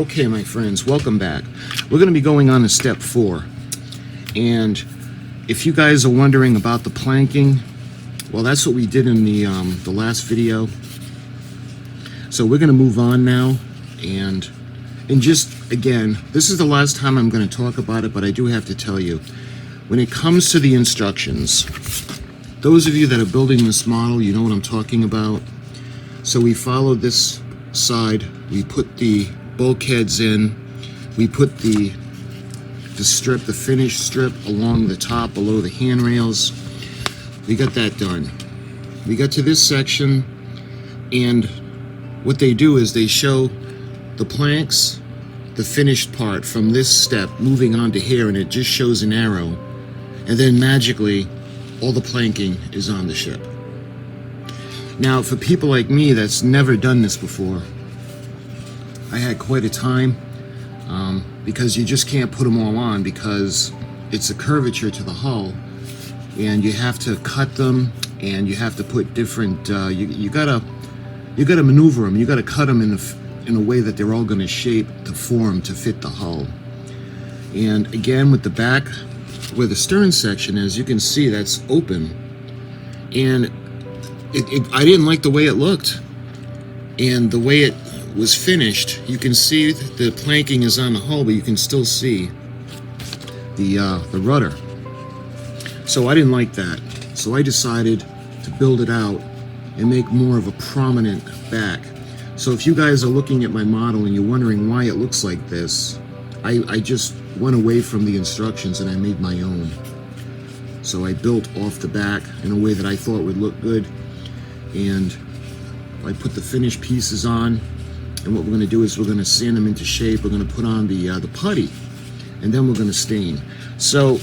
Okay, my friends, welcome back. We're going to be going on to step 4. And if you guys are wondering about the planking, well, that's what we did in the last video. So we're going to move on now. And just, again, this is the last time I'm going to talk about it, but I do have to tell you, when it comes to the instructions, those of you that are building this model, you know what I'm talking about. So we followed this side, we put the bulkheads in, we put the strip, the finished strip along the top below the handrails. We got that done. We got to this section, and what they do is they show the planks, the finished part from this step moving on to here, and it just shows an arrow, and then magically all the planking is on the ship. Now, for people like me that's never done this before, I had quite a time because you just can't put them all on because it's a curvature to the hull, and you have to cut them, and you have to put different. You gotta maneuver them. You gotta cut them in a way that they're all going to shape to form to fit the hull. And again, with the back, where the stern section is, you can see that's open, and I didn't like the way it looked, and the way it was finished. You can see the planking is on the hull, but you can still see the rudder. So I didn't like that. So I decided to build it out and make more of a prominent back. So if you guys are looking at my model and you're wondering why it looks like this, I just went away from the instructions and I made my own. So I built off the back in a way that I thought would look good, and I put the finished pieces on. And what we're going to do is we're going to sand them into shape. We're going to put on the putty, and then we're going to stain. So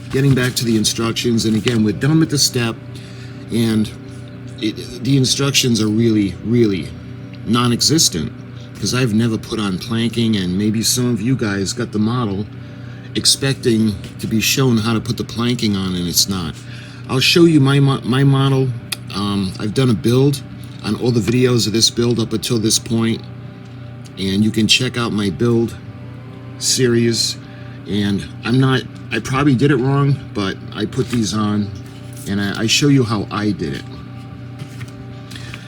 getting back to the instructions, and again, we're done with the step, and the instructions are really, really non-existent because I've never put on planking, and maybe some of you guys got the model expecting to be shown how to put the planking on, and it's not. I'll show you my model. I've done a build on all the videos of this build up until this point, and you can check out my build series. And I probably did it wrong, but I put these on and I show you how I did it.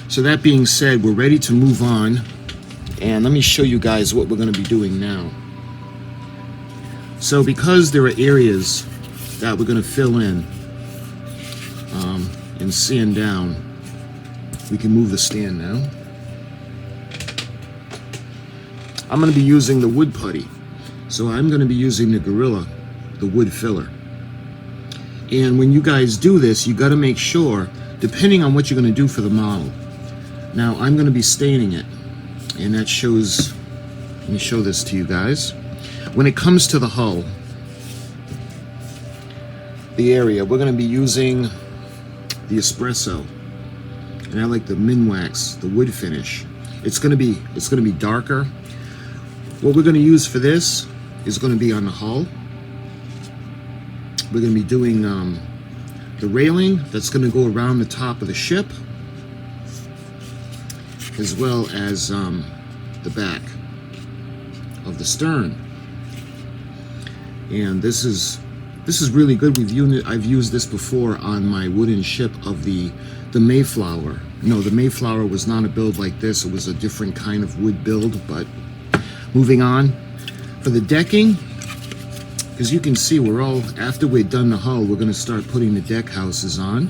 So that being said, we're ready to move on, and let me show you guys what we're going to be doing now. So because there are areas that we're going to fill in and sand down, we can move the stand now. I'm going to be using the wood putty. So I'm going to be using the Gorilla, the wood filler. And when you guys do this, you got to make sure, depending on what you're going to do for the model. Now I'm going to be staining it, and that shows, let me show this to you guys. When it comes to the hull, the area, we're going to be using the espresso. And I like the Minwax, the wood finish. It's going to be darker. What we're going to use for this is going to be on the hull. We're going to be doing the railing that's going to go around the top of the ship, as well as the back of the stern. And this is really good. I've used this before on my wooden ship of the Mayflower. No, the Mayflower was not a build like this. It was a different kind of wood build. But moving on, for the decking, because you can see after we're done the hull, we're going to start putting the deck houses on.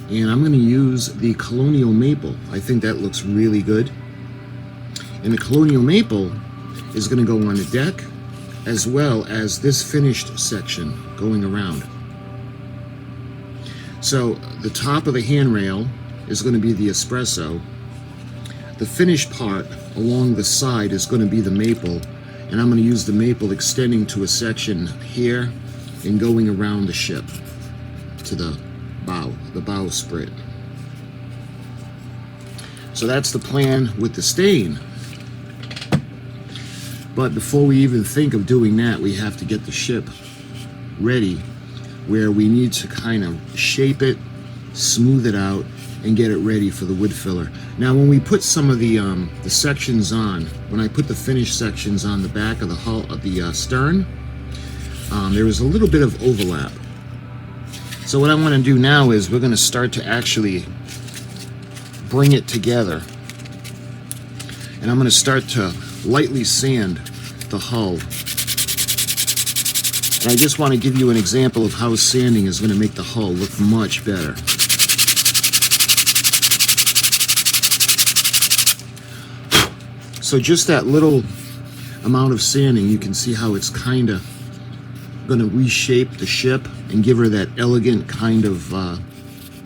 And I'm going to use the Colonial Maple. I think that looks really good. And the Colonial Maple is going to go on the deck, as well as this finished section going around. So the top of the handrail is going to be the espresso. The finished part along the side is going to be the maple, and I'm going to use the maple extending to a section here and going around the ship to the bowsprit. So that's the plan with the stain. But before we even think of doing that, we have to get the ship ready, where we need to kind of shape it, smooth it out, and get it ready for the wood filler. Now when we put some of the sections on, when I put the finished sections on the back of the hull of the stern, there was a little bit of overlap. So what I want to do now is we're going to start to actually bring it together. And I'm going to start to lightly sand the hull. And I just want to give you an example of how sanding is going to make the hull look much better. So just that little amount of sanding, you can see how it's kind of going to reshape the ship and give her that elegant kind of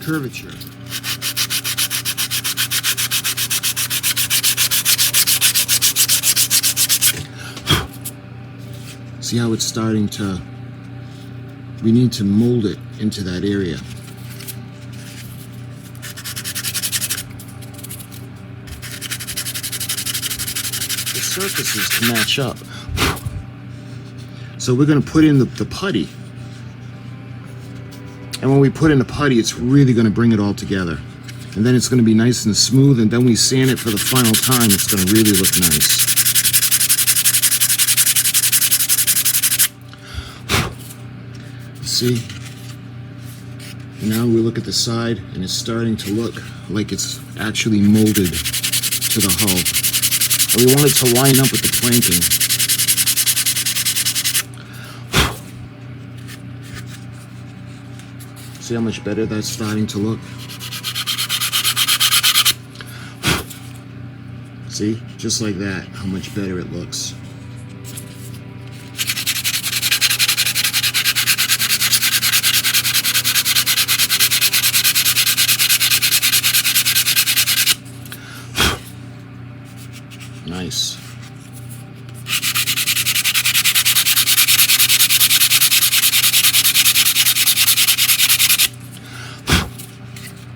curvature. See how it's starting to, we need to mold it into that area. Surfaces to match up. So we're going to put in the putty, and when we put in the putty, it's really going to bring it all together, and then it's going to be nice and smooth, and then we sand it for the final time. It's going to really look nice. See, now we look at the side and it's starting to look like it's actually molded to the hull. We want it to line up with the planking. See how much better that's starting to look? See? Just like that, how much better it looks. Nice.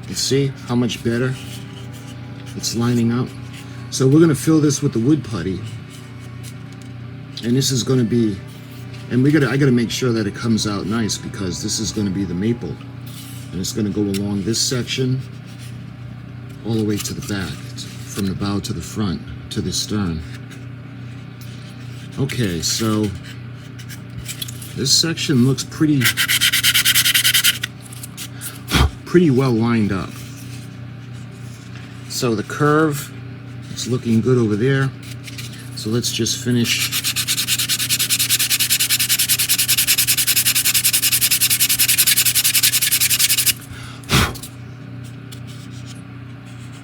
You see how much better it's lining up? So we're going to fill this with the wood putty, and this is going to be, and I got to make sure that it comes out nice, because this is going to be the maple, and it's going to go along this section all the way to the back, from the bow to the front to the stern. Okay, so this section looks pretty well lined up. So the curve, it's looking good over there. So let's just finish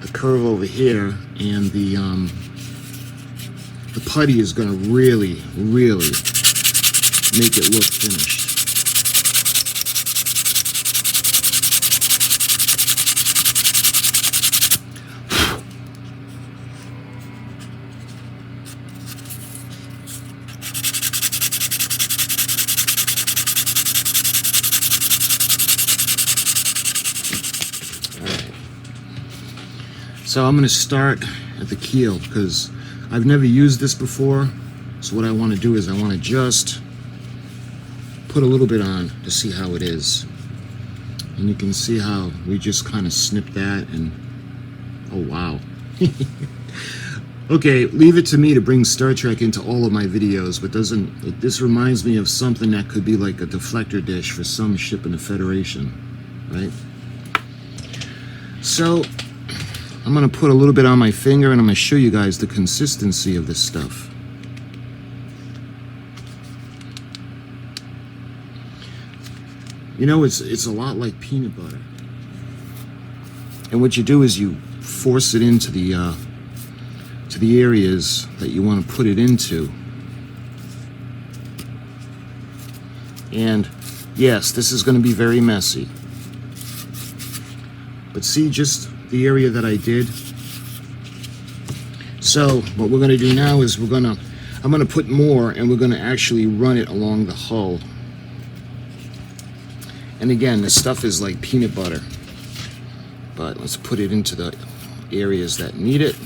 the curve over here, and the putty is going to really make it look finished. So I'm going to start at the keel, because I've never used this before. So what I want to do is I want to just put a little bit on to see how it is. And you can see how we just kind of snipped that, and oh wow. Okay, leave it to me to bring Star Trek into all of my videos, but this reminds me of something that could be like a deflector dish for some ship in the Federation, right? So I'm going to put a little bit on my finger, and I'm going to show you guys the consistency of this stuff. You know, it's a lot like peanut butter. And what you do is you force it into the areas that you want to put it into. And yes, this is going to be very messy. But see, just the area that I did. So what we're going to do now is I'm going to put more, and we're going to actually run it along the hull. And again, this stuff is like peanut butter, but let's put it into the areas that need it.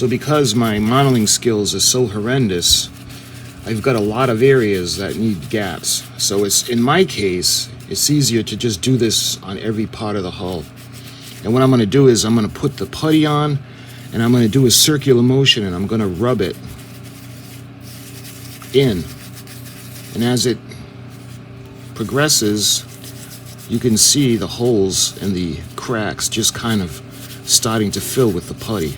So because my modeling skills are so horrendous, I've got a lot of areas that need gaps. So it's, in my case, it's easier to just do this on every part of the hull. And what I'm going to do is I'm going to put the putty on, and I'm going to do a circular motion, and I'm going to rub it in. And as it progresses, you can see the holes and the cracks just kind of starting to fill with the putty.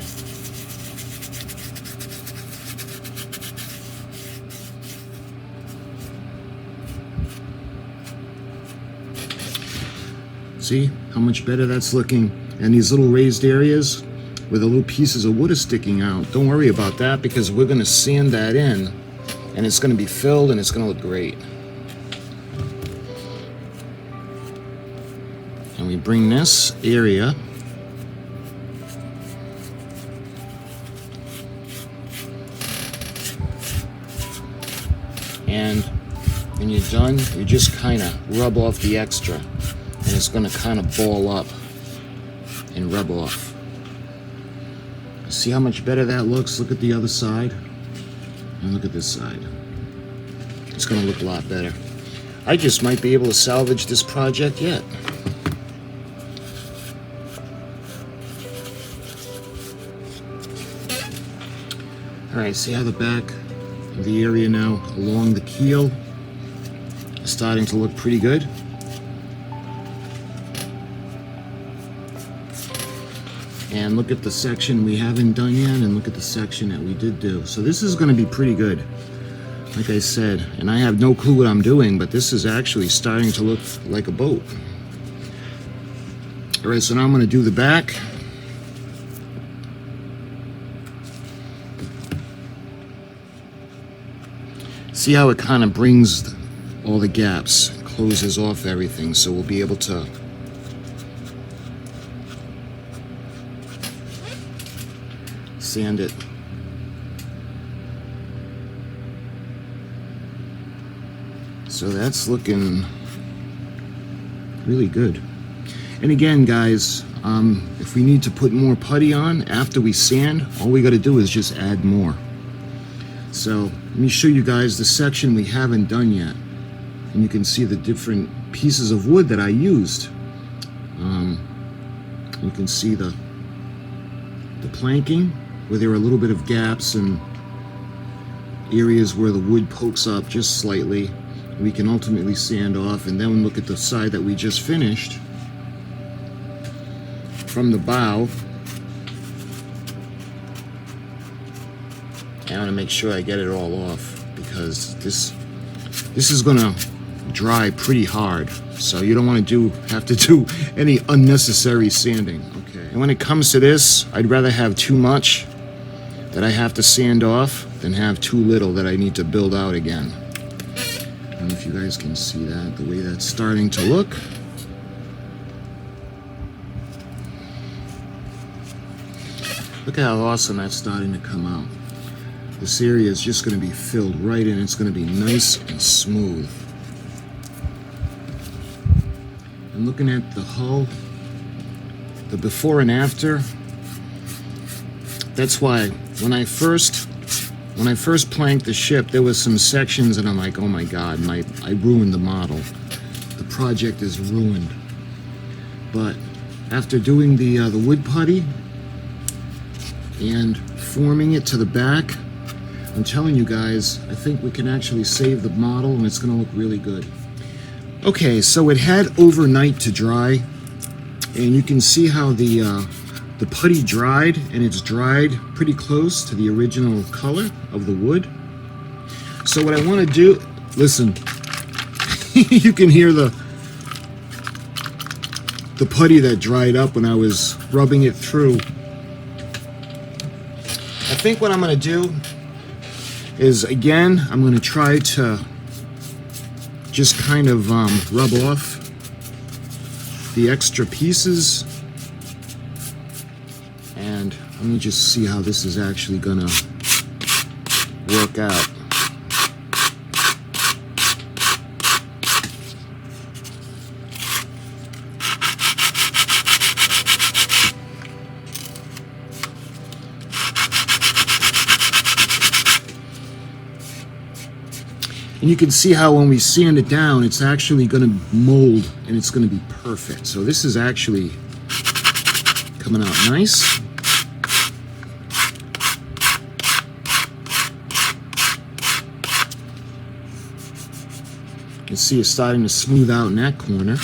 See how much better that's looking? And these little raised areas where the little pieces of wood are sticking out, don't worry about that, because we're going to sand that in, and it's going to be filled, and it's going to look great. And we bring this area and when you're done, you just kind of rub off the extra, and it's going to kind of ball up and rub off. See how much better that looks? Look at the other side, and look at this side. It's going to look a lot better. I just might be able to salvage this project yet. Alright, see how the back of the area now along the keel is starting to look pretty good? And look at the section we haven't done yet, and look at the section that we did do. So this is going to be pretty good, like I said. And I have no clue what I'm doing, but this is actually starting to look like a boat. Alright, so now I'm going to do the back. See how it kind of brings all the gaps, closes off everything, so we'll be able to sand it. So that's looking really good. And again, guys, if we need to put more putty on after we sand, all we got to do is just add more. So let me show you guys the section we haven't done yet, and you can see the different pieces of wood that I used. You can see the planking where there are a little bit of gaps and areas where the wood pokes up just slightly. We can ultimately sand off, and then look at the side that we just finished from the bow. I want to make sure I get it all off, because this is going to dry pretty hard, so you don't want to have to do any unnecessary sanding. Okay. And when it comes to this, I'd rather have too much that I have to sand off than have too little that I need to build out again. I don't know if you guys can see that, the way that's starting to look. Look at how awesome that's starting to come out. This area is just going to be filled right in. It's going to be nice and smooth. And looking at the hull, the before and after, that's why when I first planked the ship, there was some sections and I'm like, oh my god, I ruined the model. The project is ruined. But after doing the wood putty and forming it to the back, I'm telling you guys, I think we can actually save the model, and it's going to look really good. Okay, so it had overnight to dry, and you can see how the putty dried, and it's dried pretty close to the original color of the wood. So what I want to do, listen, you can hear the putty that dried up when I was rubbing it through. I think what I'm going to do is, again, I'm going to try to just kind of rub off the extra pieces, and let me just see how this is actually going to work out. And you can see how when we sand it down, it's actually going to mold and it's going to be perfect. So this is actually coming out nice. You can see it's starting to smooth out in that corner.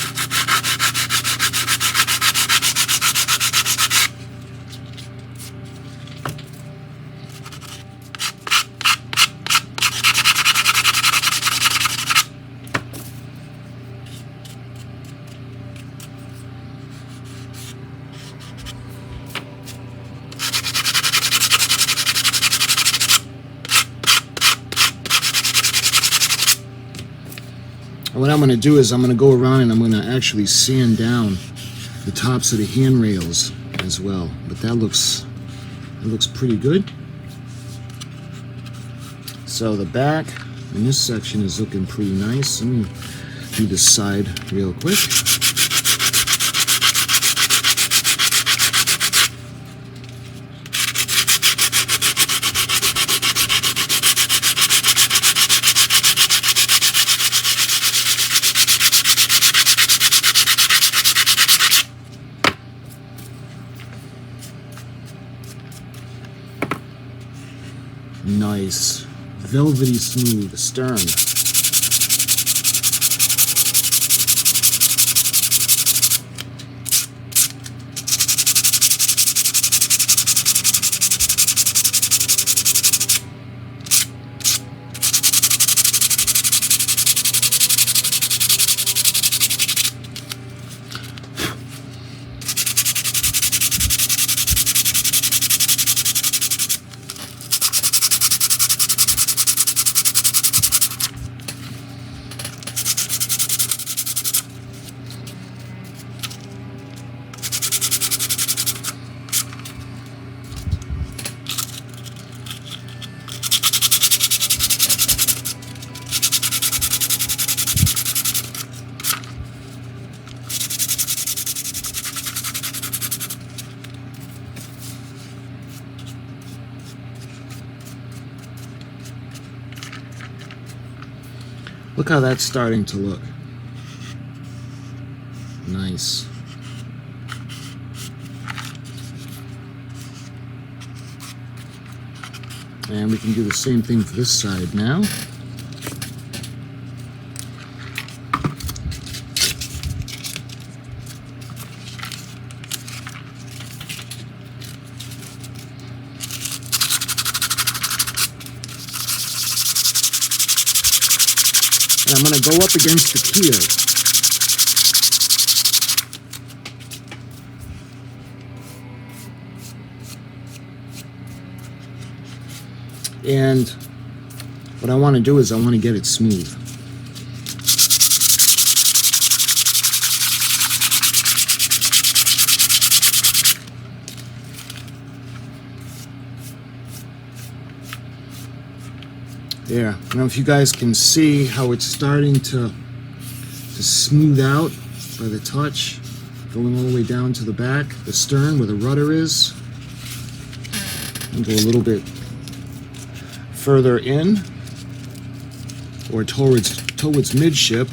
What I'm going to do is I'm going to go around and I'm going to actually sand down the tops of the handrails as well. But that looks pretty good. So the back in this section is looking pretty nice. Let me do this side real quick. Nice, velvety smooth stern. Look how that's starting to look. Nice. And we can do the same thing for this side now. And I'm going to go up against the pier. And what I want to do is I want to get it smooth. There. I don't know if you guys can see how it's starting to smooth out by the touch, going all the way down to the back, the stern where the rudder is. And go a little bit further in, or towards midship.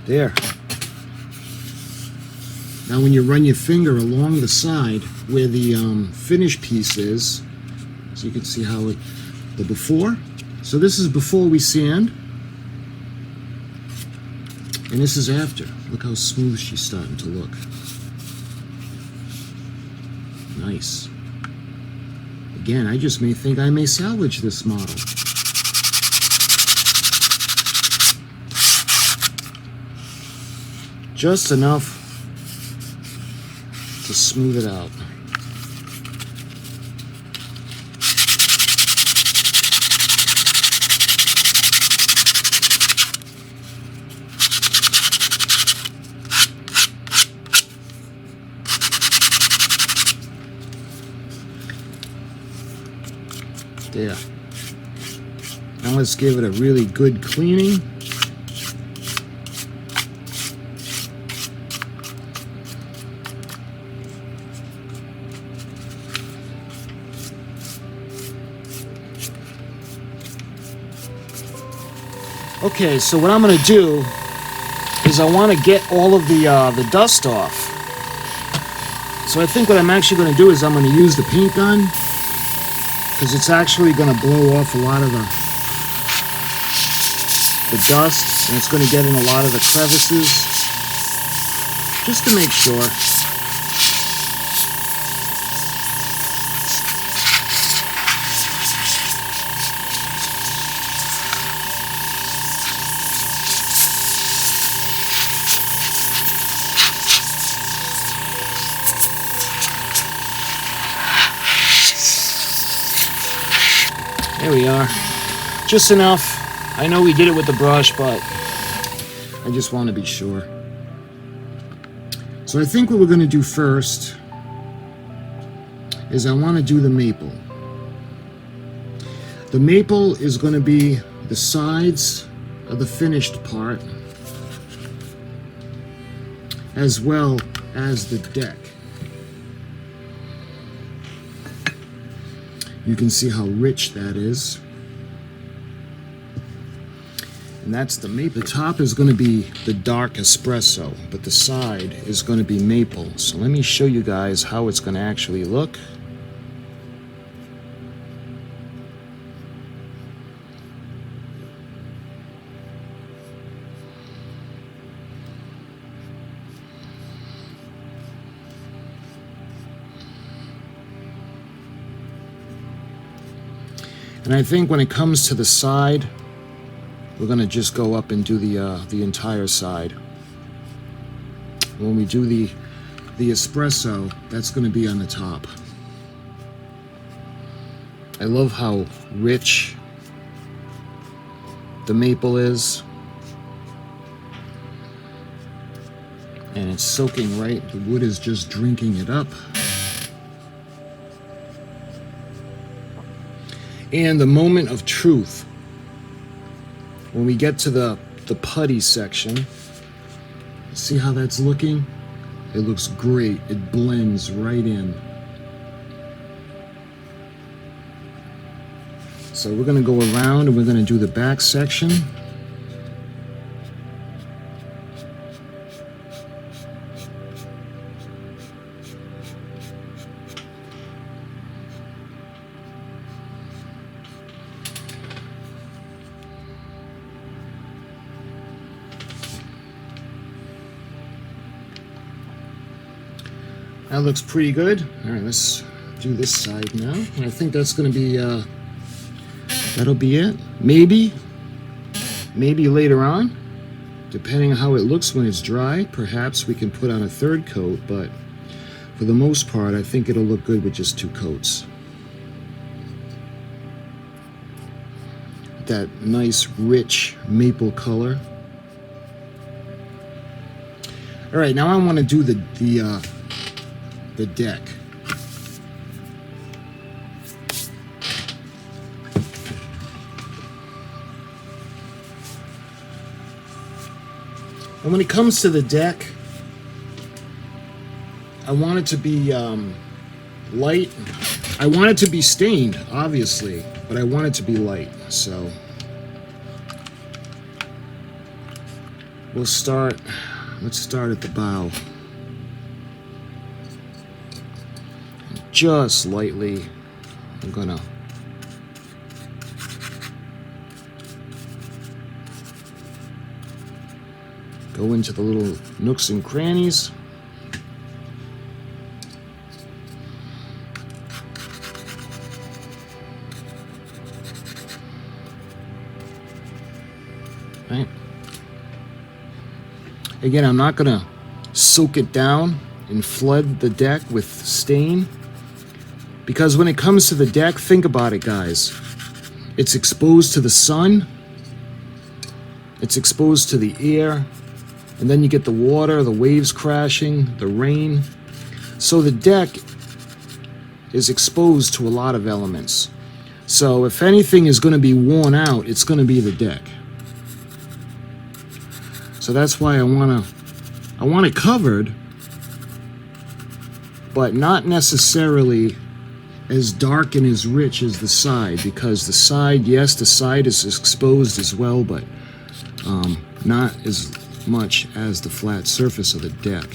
There. Now when you run your finger along the side where the finish piece is, so you can see how the before. So this is before we sand, and this is after. Look how smooth she's starting to look. Nice. Again, I just may think I may salvage this model. Just enough to smooth it out. There. Now let's give it a really good cleaning. Okay, so what I'm going to do is I want to get all of the dust off. So I think what I'm actually going to do is I'm going to use the paint gun, because it's actually going to blow off a lot of the dust, and it's going to get in a lot of the crevices, just to make sure. There we are. Just enough. I know we did it with the brush, but I just want to be sure. So I think what we're going to do first is I want to do the maple. The maple is going to be the sides of the finished part, as well as the deck. You can see how rich that is. And that's the maple. The top is going to be the dark espresso, but the side is going to be maple. So let me show you guys how it's going to actually look. And I think when it comes to the side, we're going to just go up and do the entire side. When we do the espresso, that's going to be on the top. I love how rich the maple is. And it's soaking right. The wood is just drinking it up. And the moment of truth, when we get to the putty section, see how that's looking? It looks great. It blends right in. So we're going to go around and we're going to do the back section. That looks pretty good. All right, let's do this side now. And I think that's going to be, that'll be it. Maybe later on, depending on how it looks when it's dry, perhaps we can put on a third coat, but for the most part, I think it'll look good with just 2 coats. That nice, rich maple color. All right, now I want to do the deck. And when it comes to the deck, I want it to be light. I want it to be stained, obviously, but I want it to be light. So let's start at the bow. Just lightly, I'm gonna go into the little nooks and crannies. Right. Again, I'm not gonna soak it down and flood the deck with stain. Because when it comes to the deck, think about it, guys. It's exposed to the sun, it's exposed to the air, and then you get the water, the waves crashing, the rain. So the deck is exposed to a lot of elements. So if anything is going to be worn out, it's going to be the deck. So that's why I want it covered, but not necessarily as dark and as rich as the side, because the side, yes, the side is exposed as well, but not as much as the flat surface of the deck.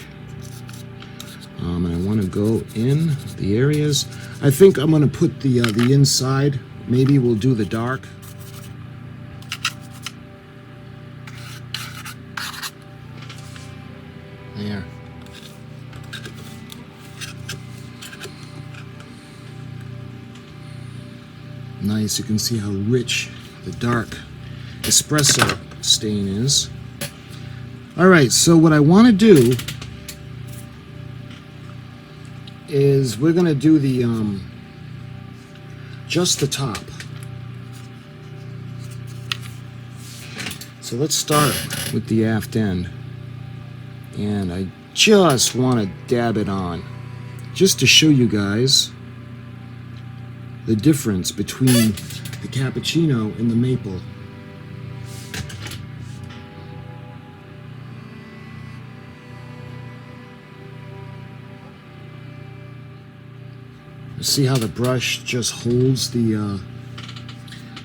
And I want to go in the areas. I think I'm going to put the inside. Maybe we'll do the dark. There. Nice. You can see how rich the dark espresso stain is. All right. So what I want to do is we're going to do the just the top. So let's start with the aft end, and I just want to dab it on just to show you guys the difference between the cappuccino and the maple. See how the brush just holds the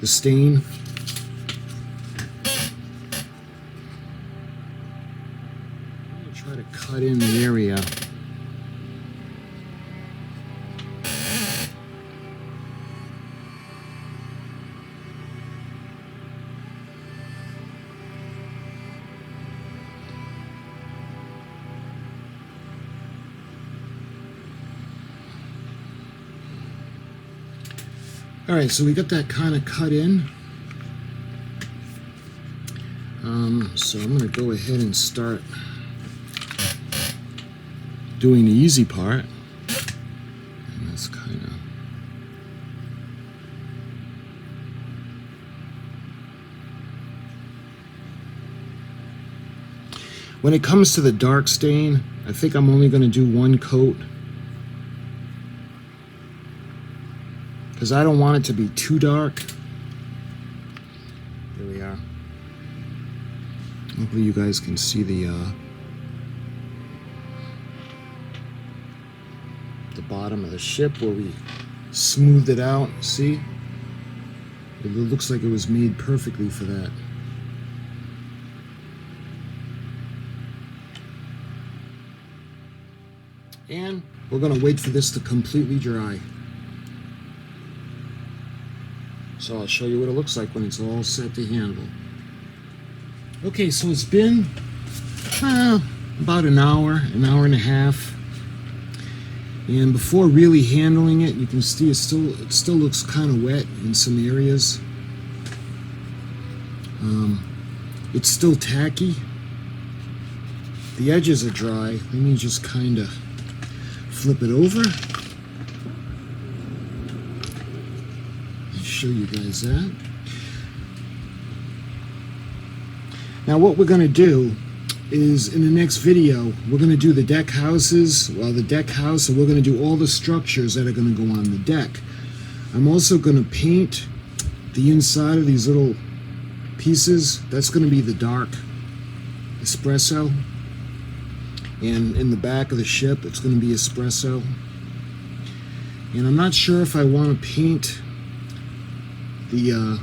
stain? I'm going to try to cut in the area. All right, so we got that kind of cut in. So I'm going to go ahead and start doing the easy part. And that's kind of... When it comes to the dark stain, I think I'm only going to do one coat, because I don't want it to be too dark. There we are. Hopefully you guys can see the bottom of the ship where we smoothed it out. See? It looks like it was made perfectly for that. And we're going to wait for this to completely dry. So I'll show you what it looks like when it's all set to handle. Okay, so it's been about an hour and a half. And before really handling it, you can see it still looks kind of wet in some areas. It's still tacky. The edges are dry. Let me just kind of flip it over. Show you guys that. Now what we're going to do is in the next video we're going to do the deck houses, the deck house, and we're going to do all the structures that are going to go on the deck. I'm also going to paint the inside of these little pieces. That's going to be the dark espresso, and in the back of the ship it's going to be espresso. And I'm not sure if I want to paint the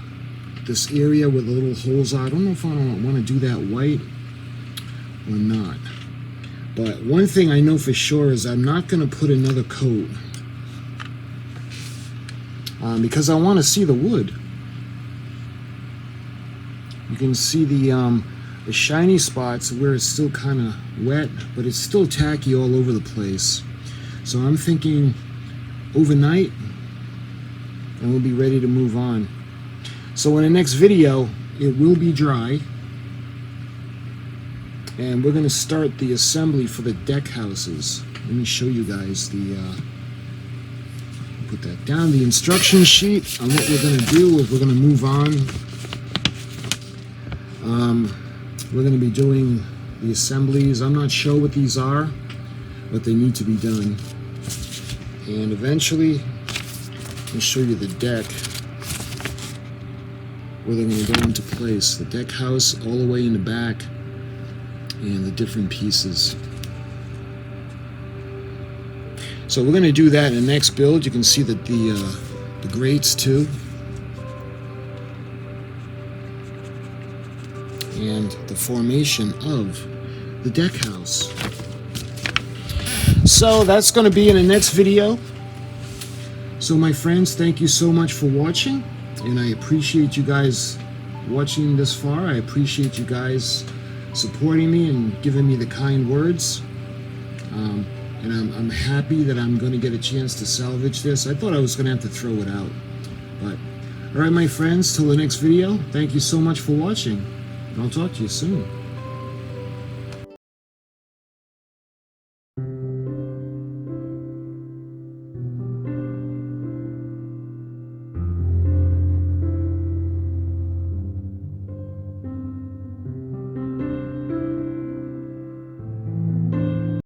this area where the little holes are. I don't know if I want to do that white or not. But one thing I know for sure is I'm not going to put another coat because I want to see the wood. You can see the shiny spots where it's still kind of wet, but it's still tacky all over the place. So I'm thinking overnight, and we'll be ready to move on. So in the next video, it will be dry, and we're going to start the assembly for the deck houses. Let me show you guys the put that down, the instruction sheet on what we're going to do. Is we're going to move on. We're going to be doing the assemblies. I'm not sure what these are, but they need to be done. And eventually I'll show you the deck where they're going to go into place. The deck house all the way in the back, and the different pieces. So we're going to do that in the next build. You can see that the grates too, and the formation of the deck house. So that's going to be in the next video. So my friends, thank you so much for watching, and I appreciate you guys watching this far. I appreciate you guys supporting me and giving me the kind words. And I'm happy that I'm going to get a chance to salvage this. I thought I was going to have to throw it out. But, alright my friends, till the next video, thank you so much for watching. And I'll talk to you soon.